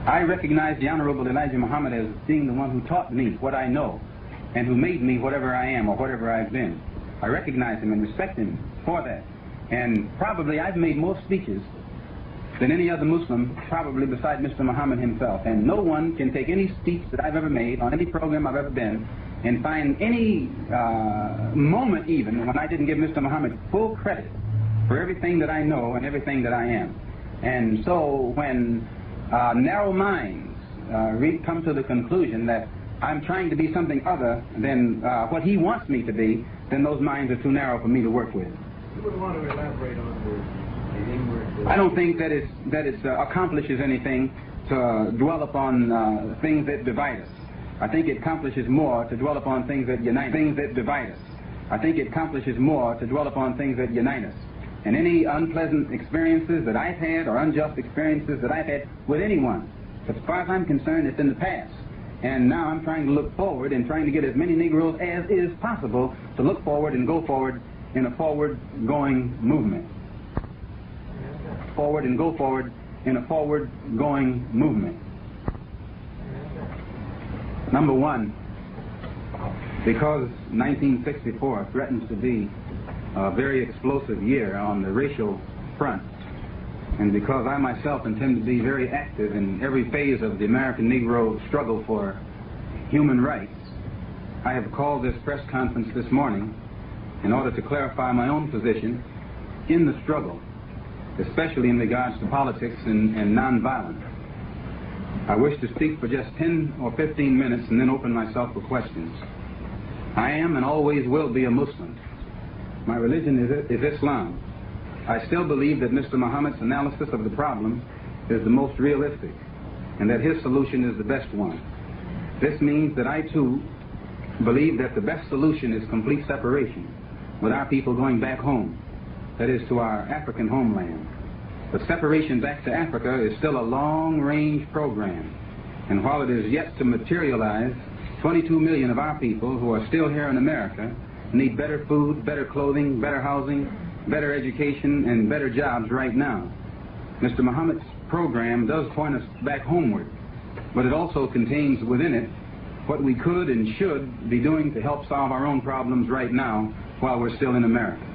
I recognize the Honorable Elijah Muhammad as being the one who taught me what I know and who made me whatever I am or whatever I've been. I recognize him and respect him for that. And probably I've made more speeches than any other Muslim, probably beside Mr. Muhammad himself. And no one can take any speech that I've ever made on any program I've ever been and find any moment even when I didn't give Mr. Muhammad full credit for everything that I know and everything that I am. And so when narrow minds come to the conclusion that I'm trying to be something other than what he wants me to be, then those minds are too narrow for me to work with. You would want to elaborate on the inward... I don't think that it accomplishes anything to dwell upon things that divide us. I think it accomplishes more to dwell upon things that unite, things that divide us. I think it accomplishes more to dwell upon things that unite us. And any unpleasant experiences that I've had or unjust experiences that I've had with anyone, as far as I'm concerned, it's in the past. And now I'm trying to look forward and trying to get as many Negroes as is possible to look forward and go forward in a forward-going movement. Forward and go forward in a forward-going movement. Number one, because 1964 threatens to be a very explosive year on the racial front, and because I myself intend to be very active in every phase of the American Negro struggle for human rights, I have called this press conference this morning in order to clarify my own position in the struggle, especially in regards to politics and nonviolence. I wish to speak for just 10 or 15 minutes and then open myself for questions. I am and always will be a Muslim. My religion is Islam. I still believe that Mr. Muhammad's analysis of the problem is the most realistic and that his solution is the best one. This means that I too believe that the best solution is complete separation, with our people going back home, that is, to our African homeland. But separation back to Africa is still a long-range program, and while it is yet to materialize, 22 million of our people who are still here in America need better food, better clothing, better housing, better education, and better jobs right now. Mr. Muhammad's program does point us back homeward, but it also contains within it what we could and should be doing to help solve our own problems right now while we're still in America.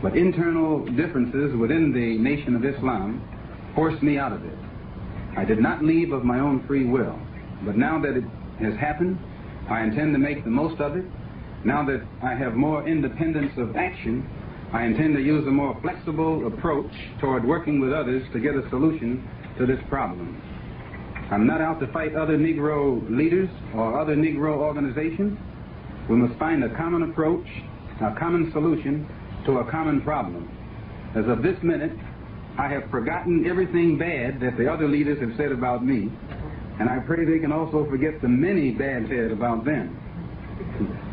But internal differences within the Nation of Islam forced me out of it. I did not leave of my own free will, but now that it has happened, I intend to make the most of it. Now that I have more independence of action, I intend to use a more flexible approach toward working with others to get a solution to this problem. I'm not out to fight other Negro leaders or other Negro organizations. We must find a common approach, a common solution to a common problem. As of this minute, I have forgotten everything bad that the other leaders have said about me, and I pray they can also forget the many bad said about them.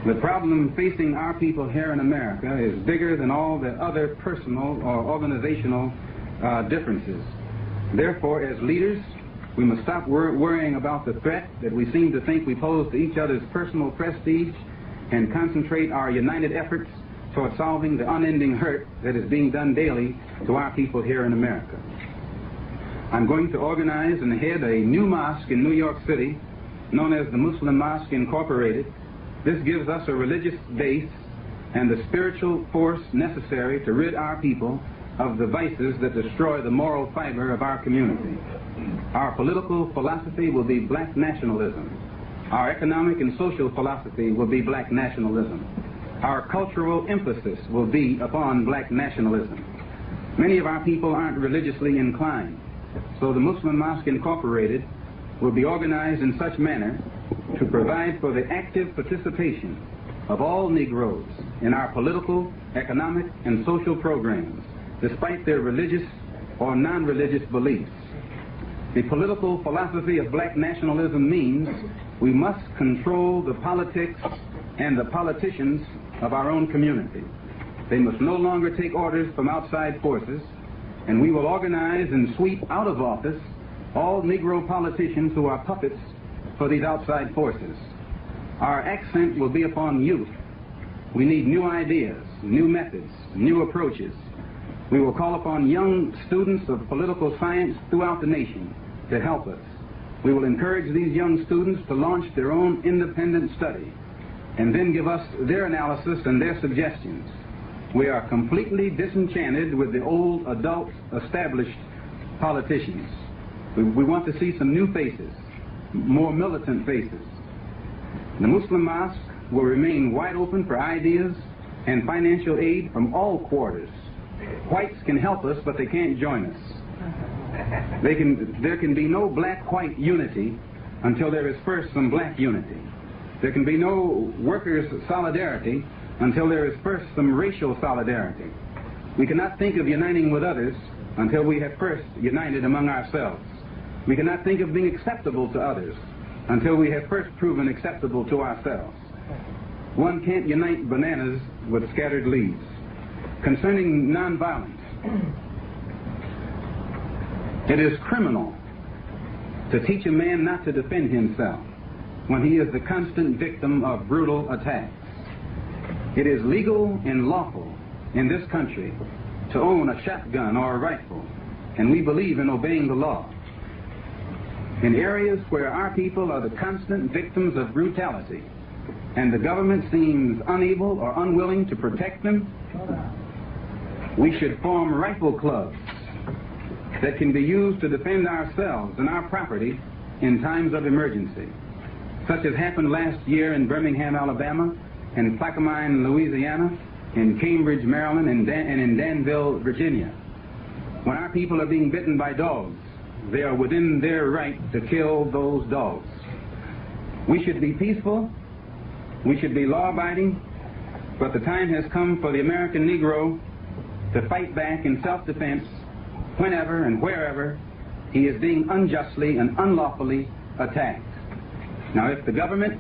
The problem facing our people here in America is bigger than all the other personal or organizational differences. Therefore, as leaders, we must stop worrying about the threat that we seem to think we pose to each other's personal prestige and concentrate our united efforts toward solving the unending hurt that is being done daily to our people here in America. I'm going to organize and head a new mosque in New York City known as the Muslim Mosque Incorporated. This gives us a religious base and the spiritual force necessary to rid our people of the vices that destroy the moral fiber of our community. Our political philosophy will be black nationalism. Our economic and social philosophy will be black nationalism. Our cultural emphasis will be upon black nationalism. Many of our people aren't religiously inclined, so the Muslim Mosque Incorporated will be organized in such manner to provide for the active participation of all Negroes in our political, economic, and social programs, despite their religious or non-religious beliefs. The political philosophy of black nationalism means we must control the politics and the politicians of our own community. They must no longer take orders from outside forces, and we will organize and sweep out of office all Negro politicians who are puppets for these outside forces. Our accent will be upon youth. We need new ideas, new methods, new approaches. We will call upon young students of political science throughout the nation to help us. We will encourage these young students to launch their own independent study and then give us their analysis and their suggestions. We are completely disenchanted with the old, adult, established politicians. We want to see some new faces, more militant faces. The Muslim mosque will remain wide open for ideas and financial aid from all quarters. Whites can help us, but they can't join us. There can be no black-white unity until there is first some black unity. There can be no workers' solidarity until there is first some racial solidarity. We cannot think of uniting with others until we have first united among ourselves. We cannot think of being acceptable to others until we have first proven acceptable to ourselves. One can't unite bananas with scattered leaves. Concerning nonviolence, it is criminal to teach a man not to defend himself when he is the constant victim of brutal attacks. It is legal and lawful in this country to own a shotgun or a rifle, and we believe in obeying the law. In areas where our people are the constant victims of brutality and the government seems unable or unwilling to protect them, we should form rifle clubs that can be used to defend ourselves and our property in times of emergency, such as happened last year in Birmingham, Alabama, in Plaquemine, Louisiana, in Cambridge, Maryland, and in Danville, Virginia. When our people are being bitten by dogs, they are within their right to kill those dogs. We should be peaceful, we should be law-abiding, but the time has come for the American Negro to fight back in self-defense whenever and wherever he is being unjustly and unlawfully attacked. Now, if the government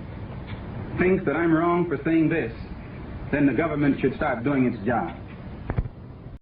thinks that I'm wrong for saying this, then the government should start doing its job.